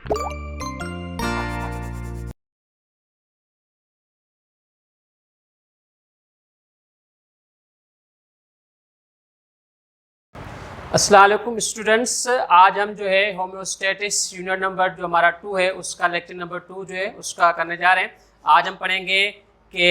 अस्सलाम वालेकुम स्टूडेंट्स, आज हम जो है होम्योस्टेटिक्स यूनिट नंबर जो हमारा 2 है उसका लेक्चर नंबर 2 जो है उसका करने जा रहे हैं। आज हम पढ़ेंगे कि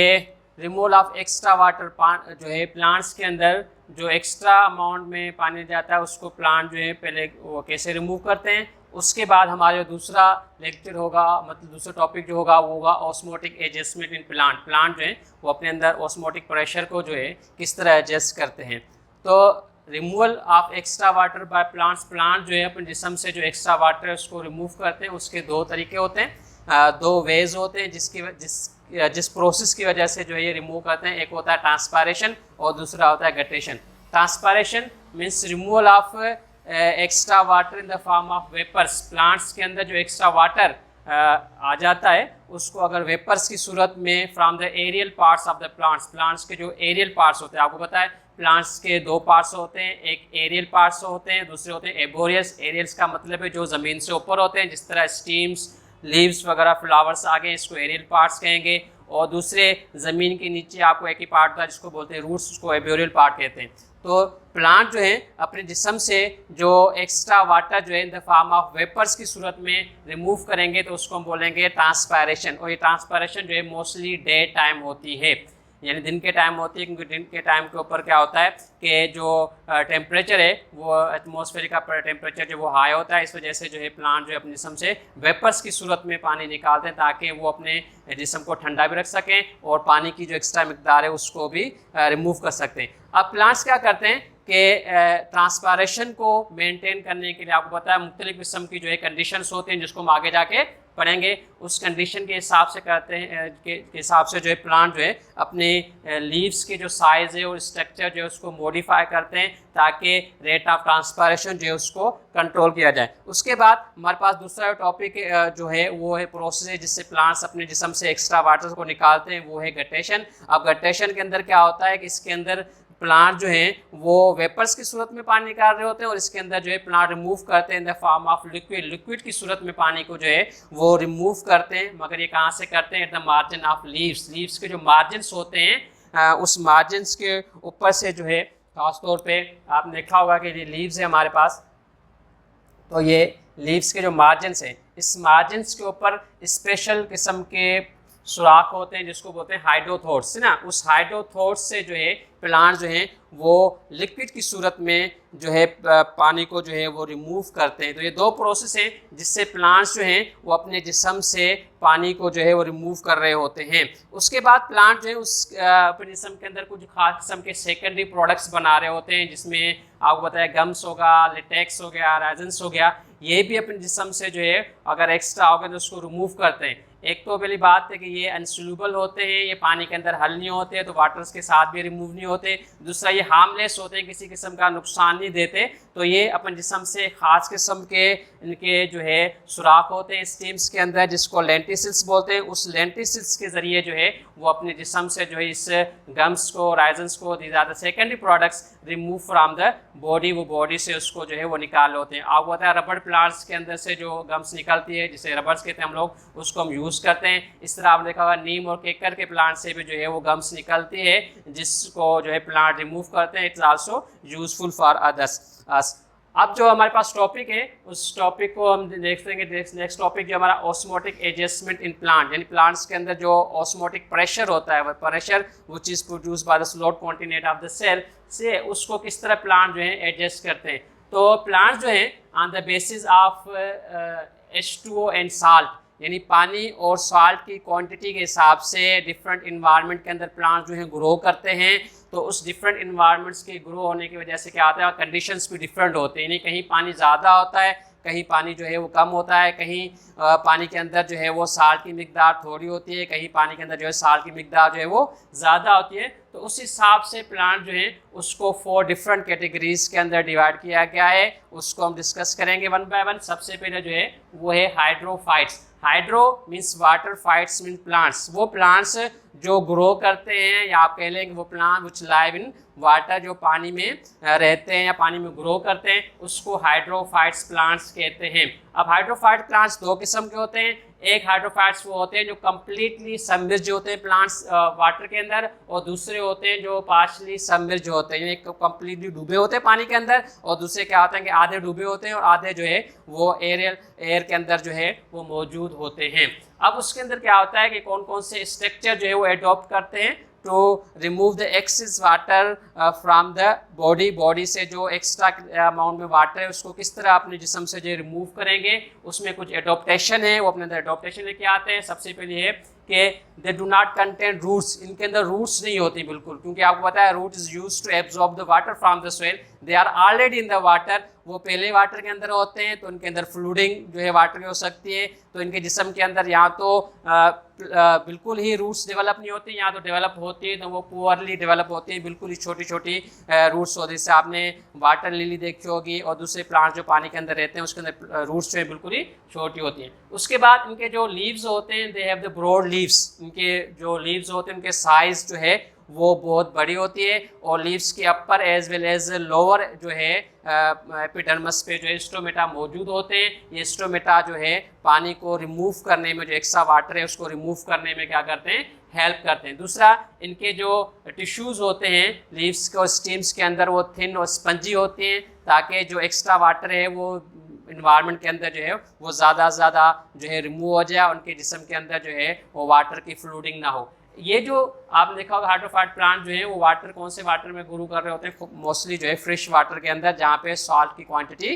रिमूवल ऑफ एक्स्ट्रा वाटर जो है प्लांट्स के अंदर जो एक्स्ट्रा अमाउंट में पानी जाता है उसको प्लांट जो है पहले वो कैसे रिमूव करते हैं। उसके बाद हमारा जो दूसरा लेक्चर होगा, मतलब दूसरा टॉपिक जो होगा वो होगा ऑस्मोटिक एडजस्टमेंट इन प्लांट जो है वो अपने अंदर ऑस्मोटिक प्रेशर को जो है किस तरह एडजस्ट करते हैं। तो removal of extra water by plant जो है अपने जिस्म से जो एक्स्ट्रा वाटर है उसको रिमूव करते हैं। उसके दो तरीके होते हैं, दो वेज होते हैं जिस प्रोसेस की वजह से जो है ये रिमूव करते हैं। एक होता है ट्रांसपायरेशन और दूसरा होता है guttation. Transpiration means removal of extra water in the form of vapours. Plants के अंदर जो एक्स्ट्रा वाटर आ जाता है उसको अगर वेपर्स की सूरत में from the aerial parts of the plants के जो एरियल पार्ट्स होते हैं, आपको पता है प्लांट्स के दो पार्ट्स होते हैं, एक एरियल पार्ट्स होते हैं, दूसरे होते हैं एबोरियस। एरियल्स का मतलब है जो ज़मीन से ऊपर होते हैं, जिस तरह स्टीम्स, लीव्स वगैरह, फ्लावर्स आ गए, इसको एरियल पार्ट्स कहेंगे। और दूसरे ज़मीन के नीचे आपको एक ही पार्ट होता है जिसको बोलते हैं रूट्स, उसको एबोरियल पार्ट कहते हैं। तो प्लांट जो है अपने जिस्म से जो एक्स्ट्रा वाटर जो है in the form of vapours की सूरत में रिमूव करेंगे तो उसको हम बोलेंगे ट्रांसपायरेशन। और ये ट्रांसपायरेशन जो है मोस्टली डे टाइम होती है, यानी दिन के टाइम होती है, क्योंकि दिन के टाइम के ऊपर क्या होता है कि जो टेम्परेचर है वो एटमॉस्फेयर का टेम्परेचर जो वो हाई होता है। इस वजह से जो है प्लांट जो है अपने जिस्म से वेपर्स की सूरत में पानी निकालते हैं ताकि वो अपने जिस्म को ठंडा भी रख सकें और पानी की जो एक्स्ट्रा मिकदार है उसको भी रिमूव कर सकते हैं। अब प्लांट्स क्या करते हैं कि ट्रांसपायरेशन को मेंटेन करने के लिए आपको पता है मुख्तलिफ किस्म की जो है कंडीशंस होते हैं जिसको हम आगे जाके पढ़ेंगे। उस कंडीशन के हिसाब से करते हैं के हिसाब से जो है प्लांट जो है अपने लीव्स के जो साइज़ है और स्ट्रक्चर जो है उसको मॉडिफाई करते हैं ताकि रेट ऑफ ट्रांसपायरेशन जो है उसको कंट्रोल किया जाए। उसके बाद हमारे पास दूसरा टॉपिक जो है वो है प्रोसेस है जिससे प्लांट्स अपने जिस्म से एक्स्ट्रा वाटर को निकालते हैं, वो है गटेशन। अब गटेशन के अंदर क्या होता है कि इसके अंदर प्लांट जो हैं वो वेपर्स की सूरत में पानी निकाल रहे होते हैं और इसके अंदर जो है प्लांट रिमूव करते हैं इन द फॉर्म ऑफ लिक्विड की सूरत में पानी को जो है वो रिमूव करते हैं। मगर ये कहाँ से करते हैं? At the margin of leaves के जो मार्जिन्स होते हैं उस मार्जिन्स के ऊपर से जो है, खासतौर पे आपने देखा होगा कि ये लीव्स है हमारे पास, तो ये लीव्स के जो मार्जिन्स हैं इस मार्जिन्स के ऊपर स्पेशल किस्म के सुराख होते हैं जिसको बोलते हैं हाइड्रोथोर्स, है ना। उस हाइड्रोथोर्स से जो है प्लांट जो हैं वो लिक्विड की सूरत में जो है पानी को जो है वो रिमूव करते हैं। तो ये दो प्रोसेस हैं जिससे प्लांट्स जो हैं वो अपने जिस्म से पानी को जो है वो रिमूव कर रहे होते हैं। उसके बाद प्लांट जो है उस अपने जिस्म के अंदर कुछ खास किस्म के सेकेंडरी प्रोडक्ट्स बना रहे होते हैं जिसमें आपको बताया गम्स होगा, लिटेक्स हो गया, रेजन्स हो गया। ये भी अपने जिस्म से जो है अगर एक्स्ट्रा होगा तो उसको रिमूव करते हैं। एक तो पहली बात है कि ये अनसोल्यूबल होते हैं, ये पानी के अंदर हल नहीं होते तो वाटर्स के साथ भी रिमूव नहीं होते। दूसरा ये हार्मलेस होते हैं, किसी किस्म का नुकसान नहीं देते। तो ये अपन जिस्म से ख़ास किस्म के इनके जो है सुराख होते हैं स्टीम्स के अंदर जिसको लेंटिसिल्स बोलते हैं। उस लेंटिसिल्स के ज़रिए जो है वो अपने जिस्म से जो है इस गम्स को, राइजन्स को, ज़्यादा secondary products remove from the body, वो बॉडी से उसको जो है वो निकाल होते हैं। आपको पता है रबड़ प्लांट्स के अंदर से जो गम्स निकलती है जिसे रबर्स कहते हैं हम लोग, उसको हम यूज़ करते हैं। इस तरह आपने देखा होगा नीम और केकर के प्लांट से भी जो है वो गम्स निकलती है जिसको जो है प्लांट रिमूव करते हैं। It's also useful for others. अब जो हमारे पास टॉपिक है उस टॉपिक को हम देखेंगे। नेक्स्ट टॉपिक जो हमारा ऑस्मोटिक एडजस्टमेंट इन प्लांट, यानी प्लांट्स के अंदर जो ऑस्मोटिक प्रेशर होता है, वो pressure which is produce by the solute content of the cell से उसको किस तरह प्लांट जो है एडजस्ट करते हैं। तो प्लांट जो है on the basis of H2O and salt, यानी पानी और साल्ट की क्वांटिटी के हिसाब से डिफरेंट इन्वायरमेंट के अंदर प्लांट जो है ग्रो करते हैं। तो उस डिफरेंट इन्वायरमेंट्स के ग्रो होने की वजह से क्या होता है, कंडीशंस भी डिफरेंट होते हैं। यानी कहीं पानी ज़्यादा होता है, कहीं पानी जो है वो कम होता है, कहीं पानी के अंदर जो है वो साल्ट की मिकदार थोड़ी होती है, कहीं पानी के अंदर जो है साल्ट की मिकदार जो है वो ज़्यादा होती है। तो उस हिसाब से प्लांट जो है उसको 4 डिफरेंट कैटेगरीज के अंदर डिवाइड किया गया है। उसको हम डिस्कस करेंगे वन बाय वन। सबसे पहले जो है वो है hydrophytes. Hydro means water, fights mean plants, वो प्लांट्स जो ग्रो करते हैं, या आप कह लें कि वो plant which live in water, जो पानी में रहते हैं या पानी में ग्रो करते हैं, उसको हाइड्रोफाइट्स प्लांट्स कहते हैं। अब हाइड्रोफाइट प्लांट्स दो किस्म के होते हैं। एक हाइड्रोफाइट्स वो होते हैं जो कम्प्लीटली सबमर्ज होते हैं प्लांट्स वाटर के अंदर, और दूसरे होते हैं जो पार्शली सबमर्ज होते हैं, एक कम्प्लीटली डूबे होते हैं पानी के अंदर, और दूसरे क्या होते हैं कि आधे डूबे होते हैं और आधे जो है वो एयर के अंदर जो है वो मौजूद होते हैं। अब उसके अंदर क्या होता है कि कौन कौन से स्ट्रक्चर जो है वो एडॉप्ट करते हैं to remove the excess water from the body से जो एक्स्ट्रा अमाउंट में वाटर है उसको किस तरह अपने जिस्म से जो रिमूव करेंगे, उसमें कुछ एडॉप्टेशन है, वो अपने अंदर एडॉप्टेशन लेके आते हैं। सबसे पहले है कि they do not contain roots, इनके अंदर रूट्स नहीं होती बिल्कुल, क्योंकि आपको पता है root is used to absorb the water from the soil, they are already in the water, वो पहले वाटर के अंदर होते हैं, तो उनके अंदर फ्लूडिंग जो है वाटर की हो सकती है। तो इनके जिस्म के अंदर यहाँ तो बिल्कुल ही रूट्स डेवलप नहीं होती, यहाँ तो डेवलप होती है तो वो पुअरली डेवलप होती है, बिल्कुल ही छोटी छोटी रूट्स होती है। जैसे आपने वाटर लिली देखी होगी और दूसरे प्लांट जो पानी के अंदर रहते हैं उसके अंदर रूट्स जो है बिल्कुल ही छोटी होती हैं। उसके बाद इनके जो लीव्स होते हैं they have the broad leaves, इनके जो लीव्स होते हैं उनके साइज जो है वो बहुत बड़ी होती है, और लीव्स के upper as well as lower जो है एपिडर्मस पे जो है स्टोमेटा मौजूद होते हैं। ये स्टोमेटा जो है पानी को रिमूव करने में, जो एक्स्ट्रा वाटर है उसको रिमूव करने में क्या करते हैं, हेल्प करते हैं। दूसरा, इनके जो टिश्यूज़ होते हैं लीव्स के और स्टीम्स के अंदर वो थिन और स्पंजी होते हैं, ताकि जो एक्स्ट्रा वाटर है वो इन्वायरमेंट के अंदर जो है वो ज़्यादा से ज़्यादा जो है रिमूव हो जाए, उनके जिस्म के अंदर जो है वो वाटर की फ्लूडिंग ना हो। ये जो आपने देखा होगा हाइड्रोफाइट प्लांट जो है वो वाटर कौन से वाटर में ग्रो कर रहे होते हैं, मोस्टली जो है फ्रेश वाटर के अंदर, जहाँ पे सॉल्ट की क्वांटिटी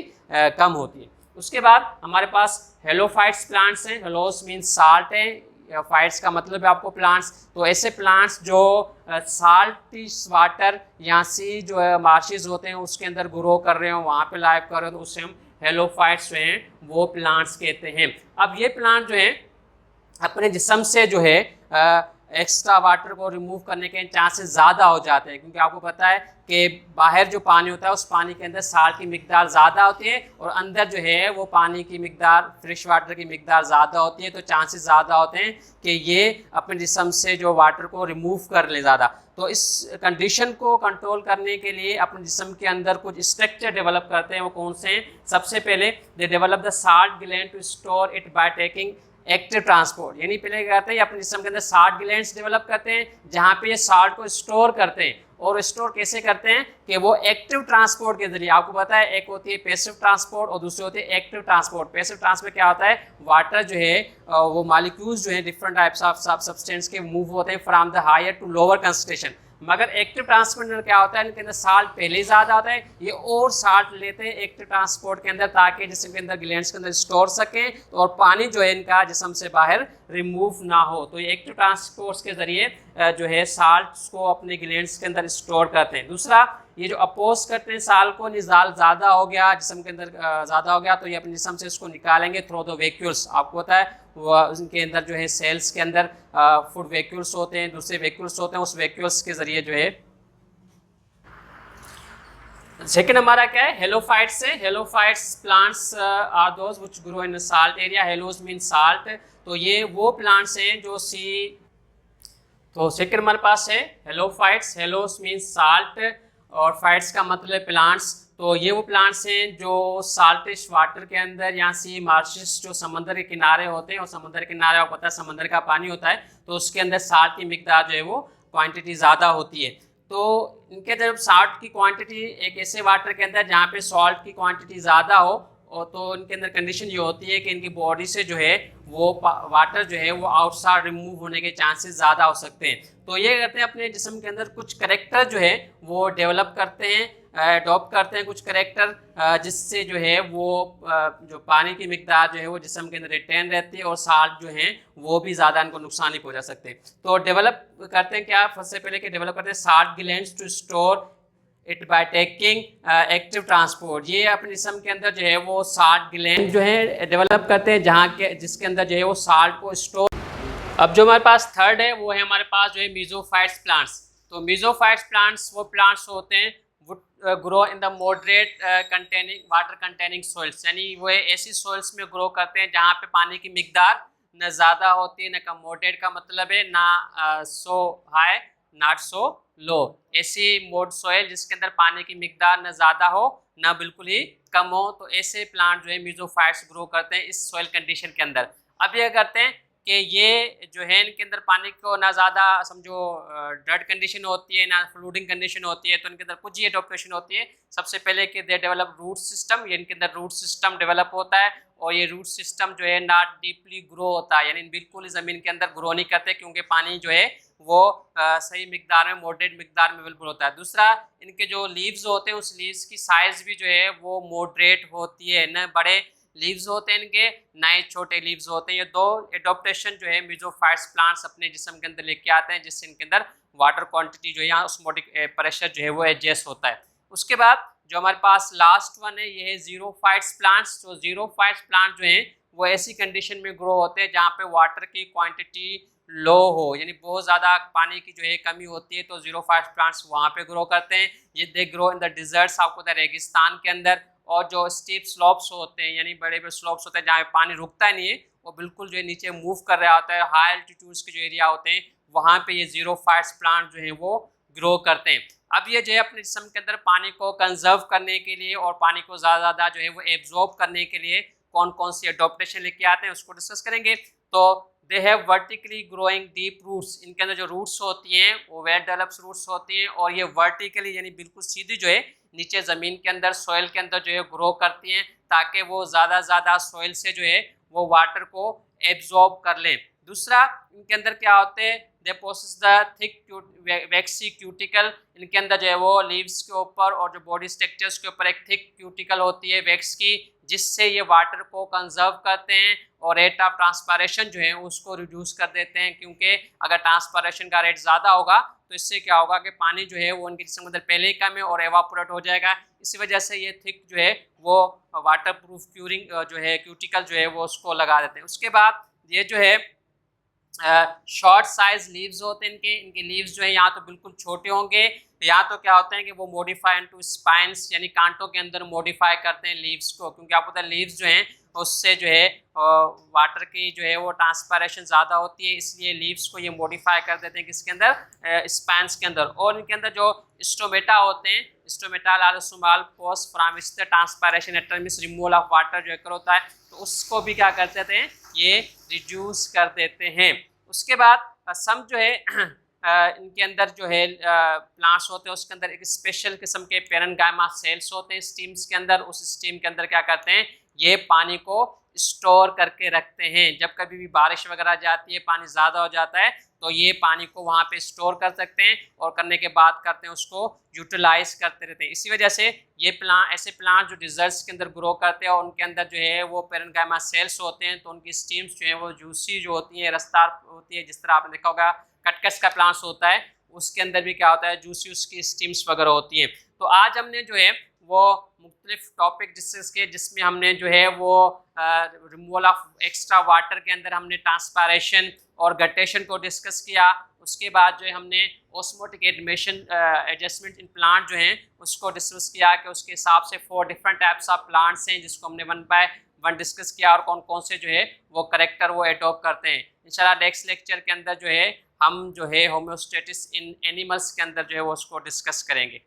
कम होती है। उसके बाद हमारे पास हेलोफाइट्स प्लांट्स हैं, हेलोस मीन साल्ट है, फाइट्स का मतलब है आपको प्लांट्स, तो ऐसे प्लांट्स जो साल्टी वाटर या सी जो है मार्शेज होते हैं उसके अंदर ग्रो कर रहे हो, वहाँ पे लाइव कर रहे हो, तो उससे हम हेलोफाइट्स जो हैं वो प्लांट्स कहते हैं। अब ये प्लांट जो है अपने जिस्म से जो है एक्स्ट्रा वाटर को रिमूव करने के चांसेस ज़्यादा हो जाते हैं, क्योंकि आपको पता है कि बाहर जो पानी होता है उस पानी के अंदर साल्ट की मिकदार ज़्यादा होती है और अंदर जो है वो पानी की मिकदार, फ्रेश वाटर की मिकदार ज़्यादा होती है, तो चांसेस ज़्यादा होते हैं कि ये अपने जिस्म से जो वाटर को रिमूव कर ले ज़्यादा। तो इस कंडीशन को कंट्रोल करने के लिए अपने जिस्म के अंदर कुछ स्ट्रक्चर डेवलप करते हैं। वो कौन से हैं? सबसे पहले they develop the salt gland to store it by taking active transport, यानी पहले क्या करते हैं अपने जिस्म के अंदर साल्ट ग्लैंड्स डेवलप करते हैं जहाँ पे ये साल्ट को स्टोर करते हैं, और स्टोर कैसे करते हैं कि वो एक्टिव ट्रांसपोर्ट के जरिए। आपको पता है एक होती है पैसिव ट्रांसपोर्ट और दूसरी होती है एक्टिव ट्रांसपोर्ट। पैसिव ट्रांसपोर्ट क्या होता है, वाटर जो है वो मॉलिक्यूल्स जो है डिफरेंट टाइप्स ऑफ सब्सटेंस के मूव होते हैं from the higher to lower concentration. मगर एक्टिव ट्रांसपोर्ट में क्या होता है, इनके अंदर साल्ट पहले ही ज़्यादा होता है, ये और साल्ट लेते हैं एक्टिव ट्रांसपोर्ट के अंदर ताकि जिसम के अंदर ग्लैंड्स के अंदर स्टोर सकें, तो और पानी जो है इनका जिसम से बाहर रिमूव ना हो। तो ये एक्टिव ट्रांसपोर्ट के ज़रिए जो है साल्ट को अपने ग्लैंड्स के अंदर स्टोर करते हैं। दूसरा, ये जो अपोज करते हैं साल को, निजाल ज़्यादा हो गया जिसम के अंदर ज़्यादा हो गया तो ये अपने जिसम से इसको निकालेंगे थ्रू द वैक्यूल्स। आपको पता है वो उनके अंदर जो है सेल्स के अंदर फूड वैक्यूल्स होते हैं, दूसरे वैक्यूल्स होते हैं, उस वैक्यूल्स के ज़रिए जो है। सेकेंड हमारा क्या है, हेलोफाइट्स है। Halophytes plants are those which grow in salt area. Halos mean salt, तो ये वो प्लांट्स हैं जो तो सेकेंड हमारे पास है हेलोफाइट्स। हेलोस मीन साल्ट और फाइट्स का मतलब प्लांट्स। तो ये वो प्लांट्स हैं जो साल्टिश वाटर के अंदर या सी मार्शेस जो समंदर के किनारे होते हैं, और समंदर के किनारे आपको पता है समंदर का पानी होता है, तो उसके अंदर साल्ट की मिकदार जो है वो क्वांटिटी ज़्यादा होती है। तो इनके जब साल्ट की क्वांटिटी एक ऐसे वाटर के अंदर जहाँ पे सॉल्ट की क्वांटिटी ज़्यादा हो, और तो इनके अंदर कंडीशन ये होती है कि इनकी बॉडी से जो है वो वाटर जो है वो आउटसाइड रिमूव होने के चांसेस ज़्यादा हो सकते हैं। तो ये करते हैं अपने जिस्म के अंदर कुछ करेक्टर जो है वो डेवलप करते हैं, अडॉप्ट करते हैं कुछ करेक्टर, जिससे जो है वो जो पानी की मिकदार जो है वो जिस्म के अंदर रिटेन रहती है और साल्ट जो है वो भी ज़्यादा इनको नुकसान नहीं पहुंचा सकते। तो डेवलप करते हैं क्या, सबसे पहले कि डेवलप करते हैं salt glands to store it by taking active transport. ये अपने जिस्म के अंदर जो है वो साल्ट ग्लैंड जो है डेवलप करते हैं जहाँ के जिसके अंदर जो है वो साल्ट को स्टोर। अब जो हमारे पास थर्ड है वो है हमारे पास जो है मीजोफाइट्स प्लांट्स। तो मीजोफाइट्स प्लांट्स वो प्लांट्स होते हैं grow in the moderate containing water containing soils, यानी वो ऐसी सोइल्स में ग्रो करते हैं जहाँ पे पानी की मिकदार न ज़्यादा होती है न कम। मॉडरेट का मतलब है ना सो हाई नॉट सो लो, ऐसी मोड सॉइल जिसके अंदर पानी की मिकदार न ज़्यादा हो ना बिल्कुल ही कम हो, तो ऐसे प्लांट जो है मीजोफाइट्स ग्रो करते हैं इस सॉइल कंडीशन के अंदर। अब ये करते हैं कि ये जो है इनके अंदर पानी को ना ज़्यादा समझो डर्ट कंडीशन होती है ना फ्लूडिंग कंडीशन होती है, तो इनके अंदर कुछ ही एडोप्टेशन होती है। सबसे पहले कि दे डेवलप रूट सिस्टम, ये इनके अंदर रूट सिस्टम डेवलप होता है, और ये रूट सिस्टम जो है नॉट डीपली ग्रो होता है, यानी बिल्कुल ज़मीन के अंदर ग्रो नहीं करते, क्योंकि पानी जो है वो सही मिकदार में, मॉडरेट मिकदार में अवेलेबल होता है। दूसरा, इनके जो लीव्स होते हैं उस लीव्स की साइज़ भी जो है वो मॉडरेट होती है, न बड़े लीव्स होते हैं इनके, नए छोटे लीव्स होते हैं। ये दो एडोप्टेशन जो है मीजोफाइट्स प्लांट्स अपने जिस्म के अंदर लेके आते हैं, जिससे इनके अंदर वाटर क्वांटिटी जो है यहाँ ऑस्मोटिक प्रेशर जो है वो एडजस्ट होता है। उसके बाद जो हमारे पास लास्ट वन है ये है ज़ीरोफाइट्स प्लांट्स। तो ज़ीरोफाइट्स प्लांट जो हैं वो ऐसी कंडीशन में ग्रो होते हैं जहाँ पे वाटर की क्वांटिटी लो हो, यानी बहुत ज़्यादा पानी की जो है कमी होती है, तो ज़ीरोफाइट्स प्लांट्स वहाँ पे ग्रो करते हैं। ये they grow in the deserts, आपको पता है रेगिस्तान के अंदर, और जो स्टीप स्लोप्स होते हैं यानी बड़े बड़े स्लोप्स होते हैं जहाँ पे पानी रुकता नहीं है, वो बिल्कुल जो है नीचे मूव कर रहा होता है, हाई एल्टीट्यूड्स के जो एरिया होते हैं वहाँ पे ये ज़ीरोफाइट्स प्लांट जो है वो ग्रो करते हैं। अब ये जो है अपने जिस्म के अंदर पानी को कंजर्व करने के लिए और पानी को ज़्यादा जो है वो एब्जॉर्ब करने के लिए कौन कौन सी एडोप्टेशन लेके आते हैं उसको डिस्कस करेंगे। तो they have vertically growing deep roots, इनके अंदर जो रूट्स होती हैं वो वेल डेवलप्ड रूट्स होती हैं, और ये वर्टिकली यानी बिल्कुल सीधी जो है नीचे ज़मीन के अंदर सॉइल के अंदर जो है ग्रो करती हैं, ताकि वो ज़्यादा सॉइल से जो है वो वाटर को एब्जॉर्ब कर लें। दूसरा, इनके अंदर क्या होते हैं, they possess the thick waxy cuticle, इनके अंदर जो है वो लीव्स के ऊपर और जो बॉडी स्ट्रक्चर्स के ऊपर एक थिक क्यूटिकल होती है वैक्स की, जिससे ये वाटर को कंजर्व करते हैं और रेट ऑफ ट्रांसपायरेशन जो है उसको रिड्यूस कर देते हैं, क्योंकि अगर ट्रांसपायरेशन का रेट ज़्यादा होगा तो इससे क्या होगा कि पानी जो है वो उनके जिस्म के अंदर पहले ही कम है और एवापोरेट हो जाएगा। इसी वजह से ये थिक जो है वो वाटर प्रूफ क्यूरिंग जो है क्यूटिकल जो है वो उसको लगा देते हैं। उसके बाद ये जो है शॉर्ट साइज लीव्स होते हैं इनके लीव्स जो है यहाँ तो बिल्कुल छोटे होंगे, या तो क्या होते हैं कि वो मॉडिफाई इनटू स्पाइन्स यानी कांटों के अंदर मॉडिफाई करते हैं लीव्स को, क्योंकि आपको पता है लीव्स जो हैं उससे जो है वाटर की जो है वो ट्रांसपायरेशन ज़्यादा होती है, इसलिए लीव्स को ये मॉडिफाई कर देते हैं किसके अंदर, स्पाइन्स के अंदर। और इनके अंदर जो स्टोमेटा होते हैं, स्टोमेटा लालसुमाल post from transpiration epidermis removal of water जो है होता है, तो उसको भी क्या कर देते हैं ये रिड्यूस कर देते हैं। उसके बाद सम जो है इनके अंदर जो है प्लांट्स होते हैं उसके अंदर एक स्पेशल किस्म के पेरेन्काइमा सेल्स होते हैं स्टीम्स के अंदर, उस स्टीम के अंदर क्या करते हैं ये पानी को स्टोर करके रखते हैं। जब कभी भी बारिश वगैरह जाती है पानी ज़्यादा हो जाता है तो ये पानी को वहाँ पे स्टोर कर सकते हैं और करने के बाद करते हैं उसको यूटिलाइज करते रहते हैं। इसी वजह से ये प्लांट ऐसे प्लांट जो डिजर्ट्स के अंदर ग्रो करते हैं और उनके अंदर जो है वो पेरेन्काइमा सेल्स होते हैं, तो उनकी स्टीम्स जो है वो जूसी जो होती हैं रसदार होती है, जिस तरह आपने देखा होगा कटकस का प्लांट्स होता है उसके अंदर भी क्या होता है जूसी उसकी स्टीम्स वगैरह होती हैं। तो आज हमने जो है वो मुख्तलिफ टॉपिक डिस्कस किए जिसमें हमने जो है वो रिमूवल ऑफ एक्स्ट्रा वाटर के अंदर हमने ट्रांसपायरेशन और गटेशन को डिस्कस किया। उसके बाद जो है हमने ऑस्मोटिक एडजस्टमेंट इन प्लांट जो हैं उसको डिस्कस किया कि उसके हिसाब से 4 डिफरेंट टाइप्स ऑफ प्लांट्स हैं जिसको हमने 1 बाय 1 डिस्कस किया और कौन कौन से जो है वो करेक्टर वो एडॉप्ट करते हैं। इंशाल्लाह नेक्स्ट लेक्चर के अंदर जो है हम जो है होम्योस्टेटिस इन एनिमल्स के अंदर जो है वो उसको डिस्कस करेंगे।